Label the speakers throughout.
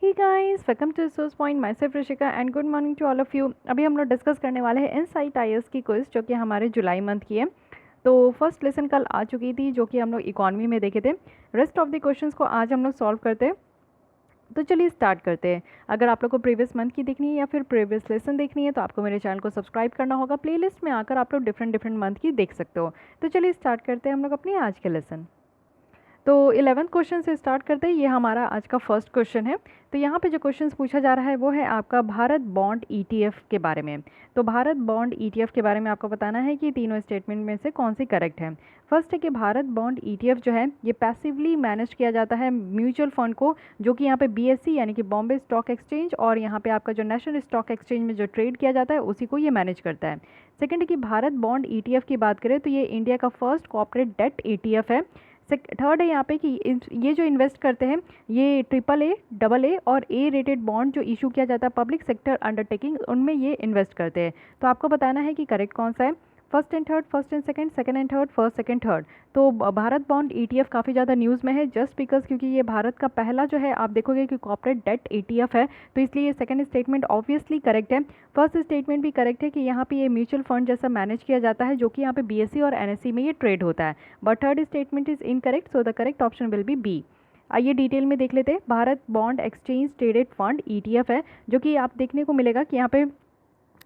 Speaker 1: Hey guys, welcome to source point. Myself Rishika and good morning to all of you. अभी हम लोग discuss करने वाले हैं इनसाइट आईएएस की क्विज जो कि हमारे जुलाई मंथ की है। तो फर्स्ट लेसन कल आ चुकी थी जो कि हम लोग इकोनॉमी में देखे थे। रेस्ट ऑफ द क्वेश्चंस को आज हम लोग सॉल्व करते हैं। तो चलिए स्टार्ट करते हैं। अगर आप लोग को प्रीवियस मंथ की देखनी है या फिर प्रीवियस लेसन देखनी है तो आपको मेरे चैनल को सब्सक्राइब करना होगा। प्लेलिस्ट में आकर आप लोग डिफरेंट डिफरेंट मंथ की देख सकते हो। तो चलिए स्टार्ट करते हैं हम लोग अपनी आज के लेसन। तो 11th क्वेश्चन से स्टार्ट करते हैं। ये हमारा आज का फर्स्ट क्वेश्चन है। तो यहाँ पे जो क्वेश्चन पूछा जा रहा है वो है आपका भारत बॉन्ड ईटीएफ के बारे में। तो भारत बॉन्ड ईटीएफ के बारे में आपको बताना है कि तीनों स्टेटमेंट में से कौन सी करेक्ट है। फर्स्ट है कि भारत बॉन्ड ईटीएफ जो है ये पैसिवली मैनेज किया जाता है म्यूचुअल फंड को, जो कि यहाँ पे बीएससी यानी कि बॉम्बे स्टॉक एक्सचेंज और यहाँ पे आपका जो नेशनल स्टॉक एक्सचेंज में जो ट्रेड किया जाता है उसी को ये मैनेज करता है। सेकेंड है कि भारत बॉन्ड ईटीएफ की बात करें तो ये इंडिया का फर्स्ट कॉर्पोरेट डेट ईटीएफ है। थर्ड है यहाँ पे कि ये जो इन्वेस्ट करते हैं ये AAA, AA और A रेटेड बॉन्ड जो इशू किया जाता है पब्लिक सेक्टर अंडरटेकिंग उनमें ये इन्वेस्ट करते हैं। तो आपको बताना है कि करेक्ट कौन सा है। First and third, first and second, second and third, first second third. तो भारत बॉन्ड ईटीएफ काफ़ी ज़्यादा न्यूज़ में है जस्ट बिकॉज क्योंकि ये भारत का पहला जो है आप देखोगे कि कॉर्पोरेट डेट ईटीएफ है, तो इसलिए ये सेकंड स्टेटमेंट ऑब्वियसली करेक्ट है। फर्स्ट स्टेटमेंट भी करेक्ट है कि यहाँ पे ये म्यूचुअल फंड जैसा मैनेज किया जाता है जो कि यहाँ पे बीएससी और एनएससी में ये ट्रेड होता है। But third statement is incorrect, so the correct option will be B. आइए डिटेल में देख लेते हैं। Bharat bond exchange traded fund ETF है जो कि आप देखने को मिलेगा कि यहाँ पे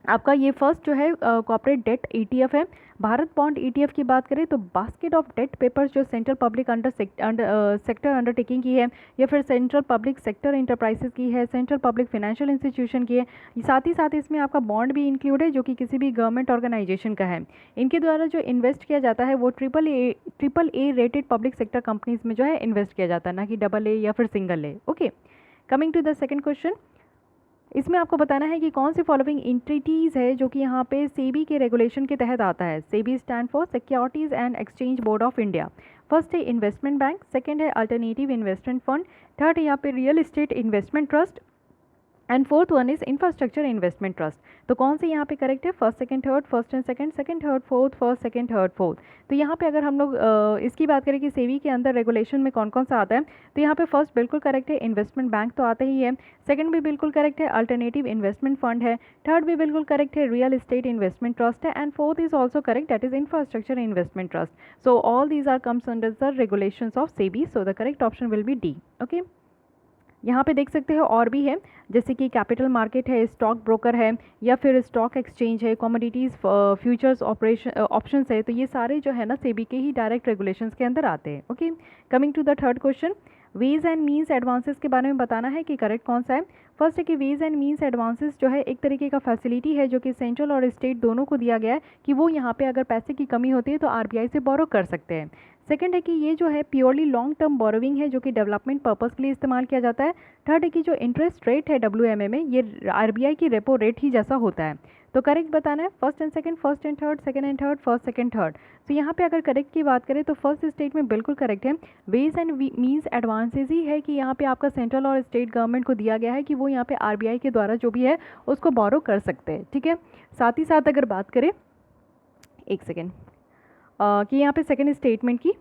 Speaker 1: आपका ये फर्स्ट जो है कॉर्पोरेट डेट ईटीएफ है। भारत बॉन्ड ईटीएफ की बात करें तो बास्केट ऑफ डेट पेपर्स जो सेंट्रल पब्लिक सेक्टर अंडरटेकिंग की है या फिर सेंट्रल पब्लिक सेक्टर इंटरप्राइजेस की है, सेंट्रल पब्लिक फाइनेंशियल इंस्टीट्यूशन की है, साथ ही साथ इसमें आपका बॉन्ड भी इंक्लूड है जो कि किसी भी गवर्नमेंट ऑर्गेनाइजेशन का है। इनके द्वारा जो इन्वेस्ट किया जाता है वो triple A rated public sector companies में जो है इन्वेस्ट किया जाता है, ना कि AA या फिर single A. Okay, coming to the second question. इसमें आपको बताना है कि कौन सी फॉलोइंग एंटिटीज़ है जो कि यहाँ पे सेबी के रेगुलेशन के तहत आता है। SEBI stand for securities and exchange board of India. First है इन्वेस्टमेंट बैंक, सेकंड है अल्टरनेटिव इन्वेस्टमेंट फंड, थर्ड है यहाँ पे real estate investment trust and fourth one is infrastructure investment trust. तो कौन से यहाँ पे करेक्ट है। First second third, first and second, second third fourth, first second third fourth. तो यहाँ पे अगर हम लोग इसकी बात करें कि सेबी के अंदर रेगुलेशन में कौन कौन सा आता है, तो यहाँ पे फर्स्ट बिल्कुल करेक्ट है, इन्वेस्टमेंट बैंक तो आता ही है। सेकंड भी बिल्कुल करेक्ट है, अल्टरनेटिव इन्वेस्टमेंट फंड है। थर्ड भी बिल्कुल करेक्ट है, रियल एस्टेट इन्वेस्टमेंट ट्रस्ट है। And fourth is also correct, that is infrastructure investment trust. So all these are comes under the regulations of SEBI, so the correct option will be D. Okay, यहाँ पे देख सकते हो और भी है जैसे कि कैपिटल मार्केट है, स्टॉक ब्रोकर है या फिर स्टॉक एक्सचेंज है, कमोडिटीज़ फ्यूचर्स ऑप्शंस है। तो ये सारे जो है ना सेबी के ही डायरेक्ट रेगुलेशंस के अंदर आते हैं। Okay, coming to the third question. Ways and means advances के बारे में बताना है कि करेक्ट कौन सा है। फर्स्ट है कि वेज एंड मीन्स एडवांसेस जो है एक तरीके का फैसिलिटी है जो कि सेंट्रल और स्टेट दोनों को दिया गया है कि वो यहाँ पे अगर पैसे की कमी होती है तो आरबीआई से बोरो कर सकते हैं। सेकंड है कि ये जो है प्योरली लॉन्ग टर्म बोरोविंग है जो कि डेवलपमेंट पर्पस के लिए इस्तेमाल किया जाता है। थर्ड है कि जो इंटरेस्ट रेट है WMA में ये आरबीआई की रेपो रेट ही जैसा होता है। तो करेक्ट बताना है first and second, first and third, second and third, first second third. तो यहाँ पे अगर करेक्ट की बात करें तो फर्स्ट स्टेटमेंट बिल्कुल करेक्ट है। वेज एंड मीन्स एडवांसेज ही है कि यहाँ पे आपका सेंट्रल और स्टेट गवर्नमेंट को दिया गया है कि वो यहाँ पे आरबीआई के द्वारा जो भी है उसको बोरो कर सकते हैं। ठीक है, साथ ही साथ अगर बात करें एक सेकेंड कि यहाँ पे सेकेंड स्टेटमेंट की,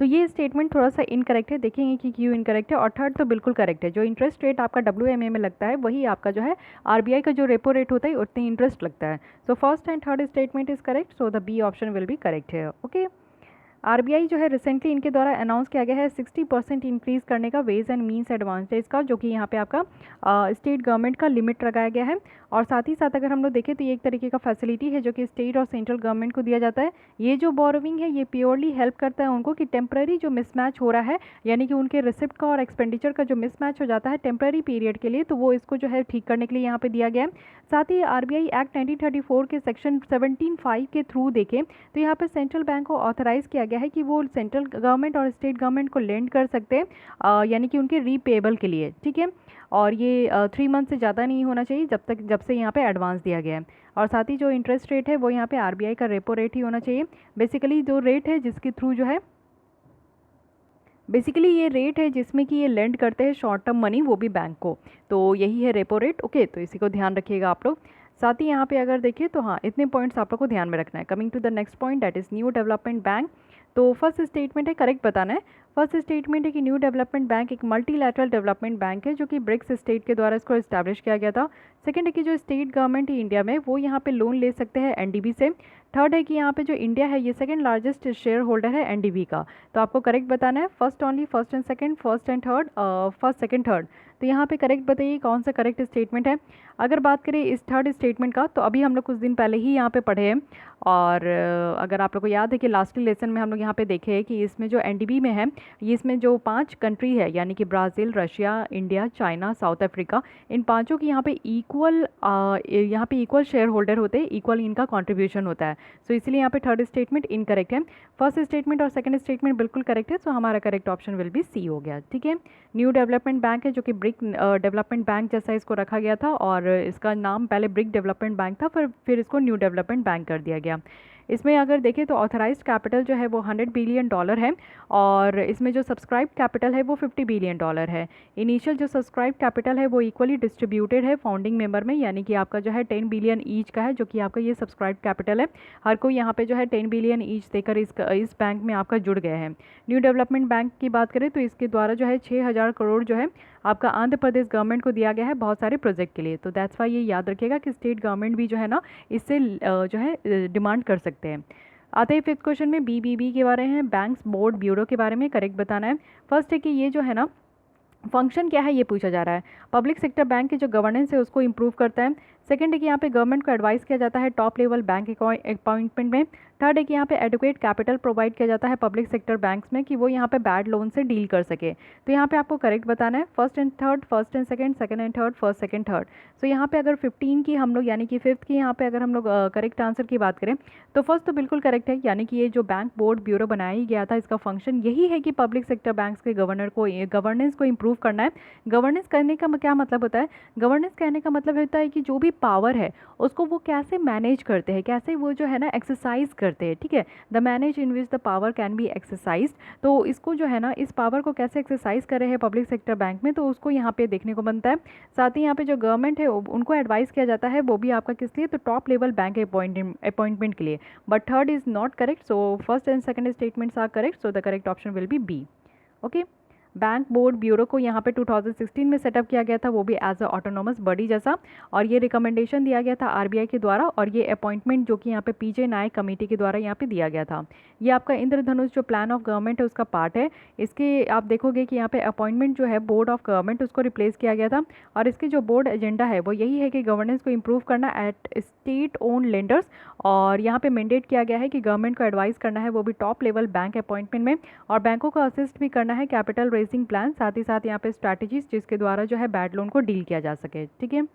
Speaker 1: तो ये स्टेटमेंट थोड़ा सा इनकरेक्ट है, देखेंगे कि क्यों इनकरेक्ट है। और थर्ड तो बिल्कुल करेक्ट है, जो इंटरेस्ट रेट आपका WMA में लगता है वही आपका जो है आरबीआई का जो रेपो रेट होता है उतनी इंटरेस्ट लगता है। So first and third statement is correct, so the B option will be correct है। ओके, आरबीआई जो है रिसेंटली इनके द्वारा अनाउंस किया गया है 60% इंक्रीज़ करने का वेज एंड मीन्स एडवांसेज का, जो कि यहाँ पे आपका स्टेट गवर्नमेंट का लिमिट लगाया गया है। और साथ ही साथ अगर हम लोग देखें तो ये एक तरीके का फैसिलिटी है जो कि स्टेट और सेंट्रल गवर्नमेंट को दिया जाता है। ये जो बोरोविंग है ये प्योरली हेल्प करता है उनको कि टेम्प्रेरी जो मिसमैच हो रहा है यानी कि उनके रिसिप्ट का और एक्सपेंडिचर का जो मिसमैच हो जाता है टेम्प्रेरी पीरियड के लिए, तो वो इसको जो है ठीक करने के लिए यहाँ पे दिया गया है। साथ ही आरबीआई एक्ट 1934 के सेक्शन 17(5) के थ्रू देखें तो यहाँ पे सेंट्रल बैंक को ऑथराइज़ किया गया है कि वो सेंट्रल गवर्नमेंट और स्टेट गवर्नमेंट को लेंड कर सकते हैं यानी कि उनके रीपेबल के लिए। ठीक है, और ये 3 मंथ से ज़्यादा नहीं होना चाहिए जब से यहाँ पे एडवांस दिया गया है। और साथ ही जो इंटरेस्ट रेट है वो यहाँ पे आरबीआई का रेपो रेट ही होना चाहिए। बेसिकली जो रेट है जिसके थ्रू जो है बेसिकली ये रेट है जिसमें कि ये लेंड करते हैं शॉर्ट टर्म मनी, वो भी बैंक को, तो यही है रेपो रेट। ओके, तो इसी को ध्यान रखिएगा आप लोग। साथ ही यहाँ पे अगर देखिए तो हाँ, इतने पॉइंट्स आप लोग को ध्यान में रखना है। Coming to the next point that is new development bank. तो फर्स्ट स्टेटमेंट है, करेक्ट बताना है। फर्स्ट स्टेटमेंट है कि न्यू डेवलपमेंट बैंक एक मल्टीलैटरल डेवलपमेंट बैंक है जो कि ब्रिक्स स्टेट के द्वारा इसको इस्टेब्लिश किया गया था। सेकंड है कि जो स्टेट गवर्नमेंट है इंडिया में वो यहाँ पे लोन ले सकते हैं एनडीबी से। थर्ड है कि यहाँ पे जो इंडिया है ये सेकंड लार्जेस्ट शेयर होल्डर है एनडीबी का। तो आपको करेक्ट बताना है, first only, first and second, first and third, first second third. तो यहाँ पे करेक्ट बताइए कौन सा करेक्ट स्टेटमेंट है। अगर बात करें इस थर्ड स्टेटमेंट का तो अभी हम लोग कुछ दिन पहले ही यहाँ पे पढ़े हैं, और अगर आप लोग को याद है कि लास्ट लेसन में हम लोग यहाँ पे देखे हैं कि इसमें जो एनडीबी में है ये इसमें जो 5 कंट्री है यानी कि Brazil, Russia, India, China, South Africa, इन पांचों की यहाँ पे इक्वल शेयर होल्डर होते हैं, इक्वल इनका कंट्रीब्यूशन होता है। सो इसलिए यहाँ पे थर्ड स्टेटमेंट इनकरेक्ट है। फर्स्ट स्टेटमेंट और सेकंड स्टेटमेंट बिल्कुल करेक्ट है, सो हमारा correct option will be C हो गया। ठीक है, न्यू डेवलपमेंट बैंक है जो कि ब्रिक डेवलपमेंट बैंक जैसा इसको रखा गया था, और इसका नाम पहले ब्रिक डेवलपमेंट बैंक था, फिर इसको न्यू डेवलपमेंट बैंक कर दिया गया। इसमें अगर देखें तो ऑथराइज्ड कैपिटल जो है वो $100 बिलियन है, और इसमें जो सब्सक्राइब कैपिटल है वो $50 बिलियन है। इनिशियल जो सब्सक्राइब कैपिटल है वो इक्वली डिस्ट्रीब्यूटेड है फाउंडिंग मेंबर में, यानी कि आपका जो है 10 बिलियन ईच का है जो कि आपका ये सब्सक्राइब कैपिटल है। हर कोई यहाँ पे जो है 10 बिलियन ईच देकर इस बैंक में आपका जुड़ गए हैं। न्यू डेवलपमेंट बैंक की बात करें तो इसके द्वारा जो है 6,000 करोड़ जो है आपका आंध्र प्रदेश गवर्नमेंट को दिया गया है बहुत सारे प्रोजेक्ट के लिए। तो दैट्स वाई ये याद रखिएगा कि स्टेट गवर्नमेंट भी जो है ना इससे जो है डिमांड कर सकते हैं। आते हैं फिफ्थ क्वेश्चन में, बीबीबी के बारे में, बैंक्स बोर्ड ब्यूरो के बारे में करेक्ट बताना है। फर्स्ट है कि ये जो है ना फंक्शन क्या है ये पूछा जा रहा है। पब्लिक सेक्टर बैंक की जो गवर्नेंस है उसको इंप्रूव करता है। सेकंड है कि यहाँ पे गवर्नमेंट को एडवाइस किया जाता है टॉप लेवल बैंक अपॉइंटमेंट में। थर्ड है कि यहाँ पे एडुकेट कैपिटल प्रोवाइड किया जाता है पब्लिक सेक्टर बैंक्स में कि वो यहाँ पे बैड लोन से डील कर सके। तो यहाँ पे आपको करेक्ट बताना है, first and third, first and second, second and third, first second third. So यहाँ पे अगर 15 की हम लोग यानी कि फिफ्थ की यहाँ पे अगर हम लोग करेक्ट आंसर की बात करें तो फर्स्ट तो बिल्कुल करेक्ट है, यानी कि ये जो बैंक बोर्ड ब्यूरो बनाया ही गया था इसका फंक्शन यही है कि पब्लिक सेक्टर बैंक्स के गवर्नेंस को इंप्रूव करना है। गवर्नेंस करने का क्या मतलब होता है, गवर्नेंस कहने का मतलब होता है कि जो भी पावर है उसको वो कैसे मैनेज करते हैं, कैसे वो जो है ना एक्सरसाइज करते हैं। ठीक है, the manage in which the power can be exercise. तो इसको जो है ना इस पावर को कैसे एक्सरसाइज कर रहे हैं पब्लिक सेक्टर बैंक में, तो उसको यहाँ पे देखने को बनता है। साथ ही यहाँ पे जो गवर्नमेंट है उनको एडवाइस किया जाता है, वो भी आपका किस लिए, तो टॉप लेवल बैंक अपॉइंटमेंट के लिए। But third is not correct, so first and second statements are correct, so the correct option will be B. Okay, bank board bureau को यहाँ पे 2016 में सेटअप किया गया था, वो भी एज अ ऑटोनोमस बॉडी जैसा, और ये रिकमेंडेशन दिया गया था आरबीआई के द्वारा, और ये अपॉइंटमेंट जो कि यहाँ पे पीजे नायक कमेटी के द्वारा यहाँ पे दिया गया था। ये आपका इंद्रधनुष जो प्लान ऑफ गवर्नमेंट है उसका पार्ट है। इसके आप देखोगे कि यहाँ पे अपॉइंटमेंट जो है बोर्ड ऑफ गवर्नमेंट उसको रिप्लेस किया गया था, और इसके जो बोर्ड एजेंडा है वो यही है कि गवर्नेंस को इंप्रूव करना एट स्टेट ओन लेंडर्स, और यहाँ पे मैंडेट किया गया है कि गवर्नमेंट को एडवाइस करना है वो भी टॉप लेवल बैंक अपॉइंटमेंट में, और बैंकों को असिस्ट भी करना है कैपिटल रेजिंग प्लान, साथ ही साथ यहाँ पे स्ट्रैटेजीज जिसके द्वारा जो है बैड लोन को डील किया जा सके। ठीक है,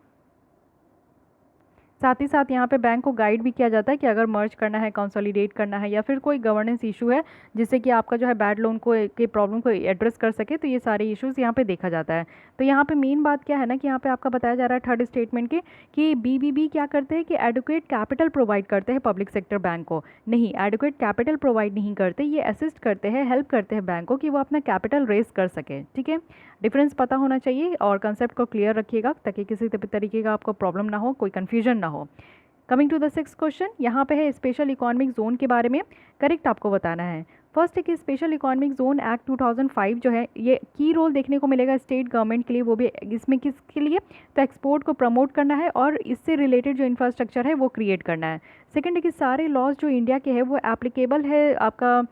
Speaker 1: साथ ही साथ यहाँ पे बैंक को गाइड भी किया जाता है कि अगर मर्ज करना है, कंसोलिडेट करना है, या फिर कोई गवर्नेंस इशू है जिससे कि आपका जो है बैड लोन को के प्रॉब्लम को एड्रेस कर सके, तो ये सारे इश्यूज़ यहाँ पे देखा जाता है। तो यहाँ पे मेन बात क्या है ना कि यहाँ पे आपका बताया जा रहा है थर्ड स्टेटमेंट के कि बीबीबी क्या करते हैं कि एडुकेट कैपिटल प्रोवाइड करते हैं पब्लिक सेक्टर बैंक को। नहीं, एडुकेट कैपिटल प्रोवाइड नहीं करते, ये असिस्ट करते हैं, हेल्प करते हैं बैंक को कि वो अपना कैपिटल रेस कर सके। ठीक है, डिफरेंस पता होना चाहिए और कंसेप्ट को क्लियर रखिएगा ताकि किसी तरीके का आपको प्रॉब्लम ना हो, कोई कन्फ्यूजन ना हो। Coming to the sixth question, यहाँ पे है स्पेशल इकोनॉमिक जोन के बारे में, करेक्ट आपको बताना है। फर्स्ट है कि स्पेशल इकोनॉमिक जोन एक्ट 2005 जो है ये की रोल देखने को मिलेगा स्टेट गवर्नमेंट के लिए, वो भी इसमें किसके लिए, तो एक्सपोर्ट को प्रमोट करना है और इससे रिलेटेड जो इंफ्रास्ट्रक्चर है वो क्रिएट करना है। सेकंड है कि सारे लॉज जो इंडिया के हैं वो एप्लीकेबल है आपका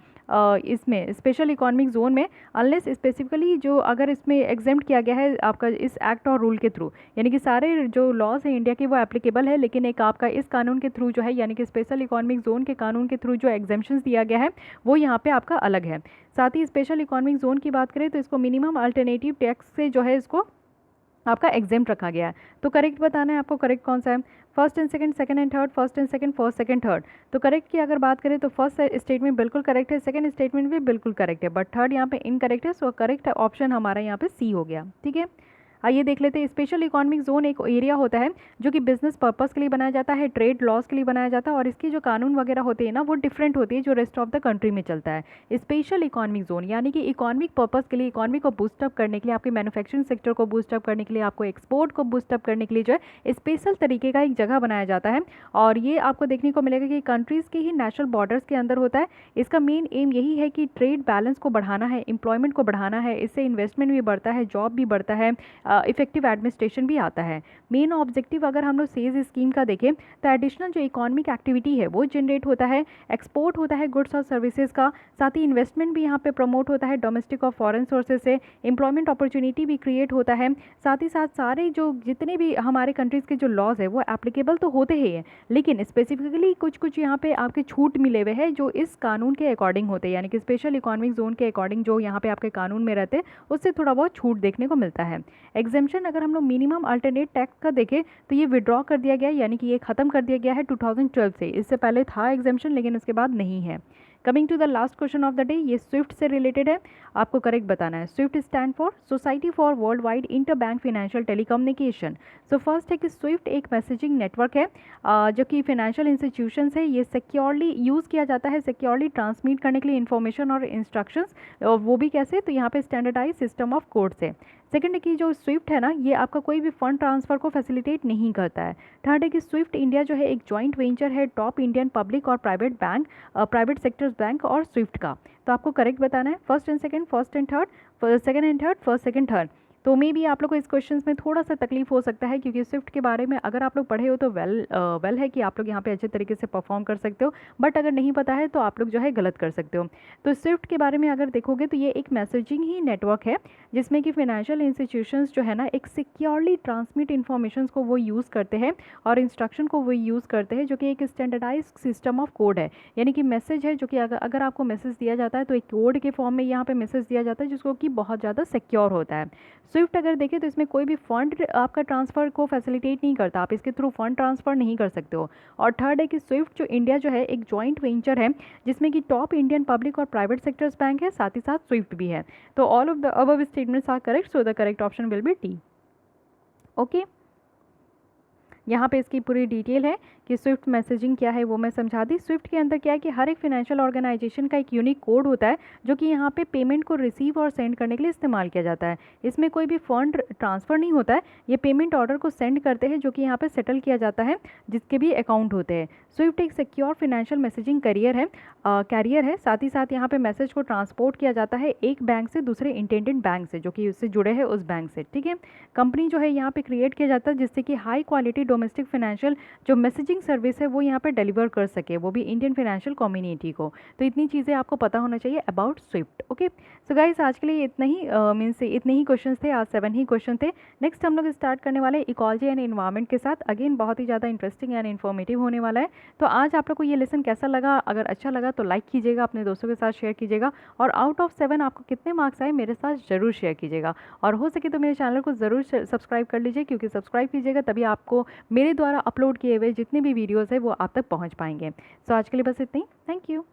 Speaker 1: इसमें स्पेशल इकोनॉमिक जोन में, अनलेस स्पेसिफिकली जो अगर इसमें एग्जेम्प्ट किया गया है आपका इस एक्ट और रूल के थ्रू, यानी कि सारे जो लॉज हैं इंडिया के वो एप्लीकेबल है, लेकिन एक आपका इस कानून के थ्रू जो है यानी कि स्पेशल इकोनॉमिक जोन के कानून के थ्रू जो एग्जेम्पशंस दिया गया है वो यहाँ पे आपका अलग है। साथ ही स्पेशल इकोनॉमिक जोन की बात करें तो इसको मिनिमम अल्टरनेटिव टैक्स से जो है इसको आपका एग्जेम्प्ट रखा गया है। तो करेक्ट बताना है आपको, करेक्ट कौन सा है, first and second, second and third, first and second, first second third. तो करेक्ट की अगर बात करें तो फर्स्ट स्टेटमेंट बिल्कुल करेक्ट है, सेकंड स्टेटमेंट भी बिल्कुल करेक्ट है, बट थर्ड यहाँ पे इनकरेक्ट है, सो करेक्ट ऑप्शन हमारा यहाँ पे सी हो गया। ठीक है, आइए देख लेते हैं। स्पेशल इकोनॉमिक जोन एक एरिया होता है जो कि बिजनेस पर्पस के लिए बनाया जाता है, ट्रेड लॉस के लिए बनाया जाता है, और इसकी जो कानून वगैरह होते हैं ना वो डिफरेंट होती है जो रेस्ट ऑफ द कंट्री में चलता है। स्पेशल इकोनॉमिक जोन यानी कि इकोनॉमिक पर्पस के लिए, इकोनॉमी को बूस्टअप करने के लिए, आपके मैन्युफैक्चरिंग सेक्टर को बूस्टअप करने के लिए, आपको एक्सपोर्ट को बूस्टअप करने के लिए जो है स्पेशल तरीके का एक जगह बनाया जाता है। और ये आपको देखने को मिलेगा कि कंट्रीज़ के ही नेशनल बॉर्डर्स के अंदर होता है। इसका मेन एम यही है कि ट्रेड बैलेंस को बढ़ाना है, एम्प्लॉयमेंट को बढ़ाना है, इससे इन्वेस्टमेंट भी बढ़ता है, जॉब भी बढ़ता है, इफेक्टिव एडमिनिस्ट्रेशन भी आता है। मेन ऑब्जेक्टिव अगर हम लोग सेज स्कीम का देखें तो एडिशनल जो इकोनॉमिक एक्टिविटी है वो जनरेट होता है, एक्सपोर्ट होता है गुड्स और सर्विसेज का, साथ ही इन्वेस्टमेंट भी यहाँ पे प्रमोट होता है डोमेस्टिक और फॉरेन सोर्सेज से, एम्प्लॉयमेंट अपॉर्चुनिटी भी क्रिएट होता है। साथ ही साथ सारे जो जितने भी हमारे कंट्रीज़ के जो लॉज है वो एप्लीकेबल तो होते ही हैं, लेकिन स्पेसिफिकली कुछ कुछ यहाँ पे आपके छूट मिले हुए हैं जो इस कानून के अकॉर्डिंग होते हैं, यानी कि स्पेशल इकोनॉमिक जोन के अकॉर्डिंग जो यहाँ पे आपके कानून में रहते हैं उससे थोड़ा बहुत छूट देखने को मिलता है। एग्जेम्पशन अगर हम लोग मिनिमम अल्टरनेट टैक्स का देखें तो ये विड्रॉ कर दिया गया है, यानी कि ये खत्म कर दिया गया है 2012 से। इससे पहले था एग्जेम्पशन लेकिन उसके बाद नहीं है। Coming to the last question of the day, ये स्विफ्ट से रिलेटेड है, आपको करेक्ट बताना है। SWIFT stand for society for world wide interbank financial telecommunication. So first है कि स्विफ्ट एक मैसेजिंग नेटवर्क है जो कि फाइनेंशियल इंस्टीट्यूशंस है, ये सिक्योरली यूज़ किया जाता है, सिक्योरली ट्रांसमिट करने के लिए इन्फॉर्मेशन और इंस्ट्रक्शंस, वो भी कैसे, तो यहाँ पे स्टैंडर्डाइज सिस्टम ऑफ कोड से। सेकंड है कि जो स्विफ्ट है ना ये आपका कोई भी फंड ट्रांसफ़र को फैसिलिटेट नहीं करता है। थर्ड है कि स्विफ्ट इंडिया जो है एक जॉइंट वेंचर है टॉप इंडियन पब्लिक और private bank, private sectors bank और स्विफ्ट का। तो आपको करेक्ट बताना है first and second, first and third, second and third, first second third. तो मे भी आप लोग को इस क्वेश्चन में थोड़ा सा तकलीफ हो सकता है क्योंकि स्विफ्ट के बारे में अगर आप लोग पढ़े हो तो वेल है कि आप लोग यहाँ पे अच्छे तरीके से परफॉर्म कर सकते हो, बट अगर नहीं पता है तो आप लोग जो है गलत कर सकते हो। तो स्विफ्ट के बारे में अगर देखोगे तो ये एक मैसेजिंग ही नेटवर्क है जिसमें कि फाइनेंशियल इंस्टीट्यूशंस जो है ना एक सिक्योरली ट्रांसमिट इन्फॉर्मेशन को वो यूज़ करते हैं और इंस्ट्रक्शन को वो यूज़ करते हैं जो कि एक स्टैंडर्डाइज सिस्टम ऑफ कोड है, यानी कि मैसेज है जो कि अगर आपको मैसेज दिया जाता है तो एक कोड के फॉर्म में यहाँ पे मैसेज दिया जाता है जिसको कि बहुत ज़्यादा सिक्योर होता है। स्विफ्ट अगर देखें तो इसमें कोई भी फंड आपका ट्रांसफ़र को फैसिलिटेट नहीं करता, आप इसके थ्रू फंड ट्रांसफ़र नहीं कर सकते हो। और थर्ड है कि स्विफ्ट जो इंडिया जो है एक जॉइंट वेंचर है जिसमें कि टॉप इंडियन पब्लिक और प्राइवेट सेक्टर्स बैंक है, साथ ही साथ स्विफ्ट भी है। तो all of the above statements are correct, so the correct option will be D. Okay, यहाँ पे इसकी पूरी डिटेल है कि स्विफ्ट मैसेजिंग क्या है वो मैं समझा दी। स्विफ्ट के अंदर क्या है कि हर एक फाइनेंशियल ऑर्गेनाइजेशन का एक यूनिक कोड होता है जो कि यहाँ पे पेमेंट को रिसीव और सेंड करने के लिए इस्तेमाल किया जाता है। इसमें कोई भी फंड ट्रांसफ़र नहीं होता है, ये पेमेंट ऑर्डर को सेंड करते हैं जो कि यहाँ पे सेटल किया जाता है जिसके भी अकाउंट होते हैं। स्विफ्ट एक सिक्योर फाइनेंशियल मैसेजिंग कैरियर है, साथ ही साथ यहाँ पे मैसेज को ट्रांसपोर्ट किया जाता है एक बैंक से दूसरे इंटेंडेड बैंक से जो कि उससे जुड़े हैं उस बैंक से। ठीक है, कंपनी जो है यहाँ पे क्रिएट किया जाता है जिससे कि हाई क्वालिटी डोमेस्टिक फाइनेंशियल जो मैसेजिंग सर्विस है वो यहाँ पे डिलीवर कर सके, वो भी इंडियन फाइनेंशियल कम्युनिटी को। तो इतनी चीज़ें आपको पता होना चाहिए about Swift. Okay, so guys आज के लिए इतना ही, मीन्स इतने ही क्वेश्चन थे, आज 7 ही क्वेश्चन थे। नेक्स्ट हम लोग स्टार्ट करने वाले इकोलॉजी एंड इन्वायरमेंट के साथ, अगेन बहुत ही ज़्यादा इंटरेस्टिंग एंड इन्फॉर्मेटिव होने वाला है। तो आज आप लोग को ये लेसन कैसा लगा, अगर अच्छा लगा तो लाइक कीजिएगा, अपने दोस्तों के साथ शेयर कीजिएगा, और आउट ऑफ 7 आपको कितने मार्क्स आए मेरे साथ ज़रूर शेयर कीजिएगा, और हो सके तो मेरे चैनल को ज़रूर सब्सक्राइब कर लीजिए क्योंकि सब्सक्राइब कीजिएगा तभी आपको मेरे द्वारा अपलोड किए हुए जितने भी वीडियोज़ है वो आप तक पहुँच पाएंगे। सो आज के लिए बस इतना ही, थैंक यू।